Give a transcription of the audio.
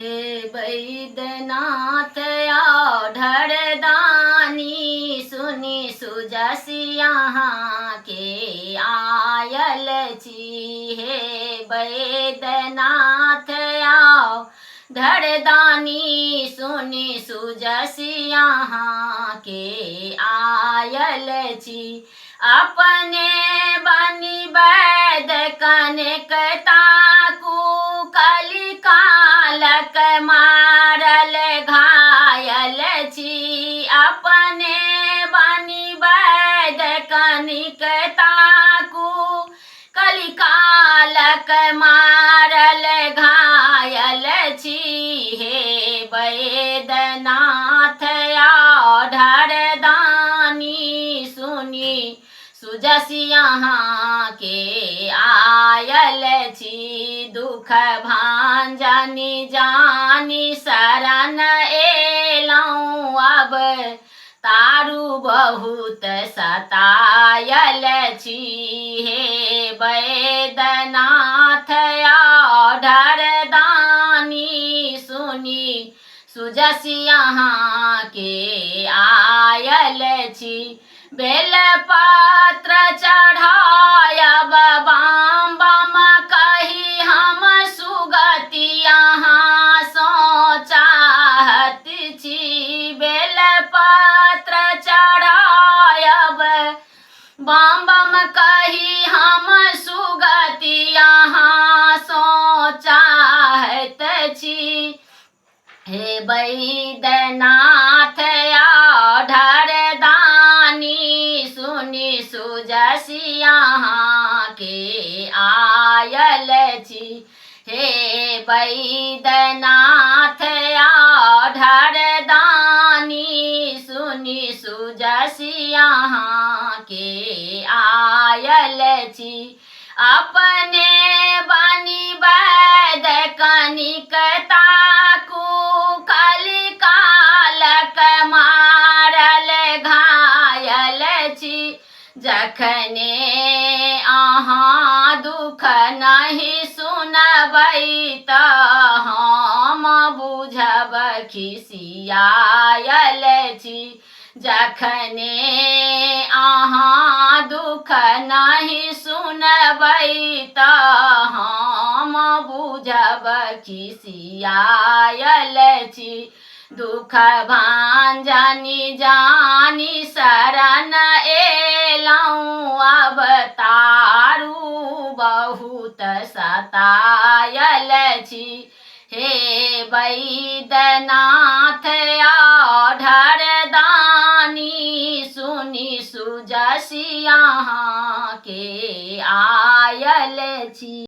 हे बैद्यनाथ आओ दानी सुनी सुजसी यहाँ के आयल छी। हे बैद्यनाथ आओ दानी सुनी सुजसी यहाँ के आयल छी। अपने बनी वैद्य कनकता कालक मारल घायल छी। अपने बनी वैद्य कनिकता कलिकालक मारल घायल छी। हे बैद्यनाथ आओ दानी सुनी सुजसी यहाँ के आयल छी। दुख भांजनी जानी शरण एलौं अब तारू बहुत सतायल छी। हे बैद्यनाथ आओ दानी सुनी सुजसी यहाँ के आयल छी। बेलपत्र चढ़ायब बाम बम कही हम सुगति यहाँ सो चाहत छी। बेलपत्र चढ़ायब बाम बम कही हम सुगति यहाँ सो चाहत छी। हे बैद्यनाथ आओ दानी सुनी सुजसी यहाँ के आयल छी। हे बैद्यनाथ आओ दानी सुनी सुजसी यहाँ के आयल छी। अपने बनी वैद्य कनिकता कालक मारल घायल छी। जखने अहाँ दुख नहीं सुनबै त हम बुझब खिसियायल छी। जखने अहाँ दुख नहीं सुनबै त हम बुझब खिसियायल छी। दुख भांजनी जानी शरण एलौं अब तारू बहुत सतायल छी। हे बैद्यनाथ आओ दानी सुनी सुजसी यहाँ के आयल छी।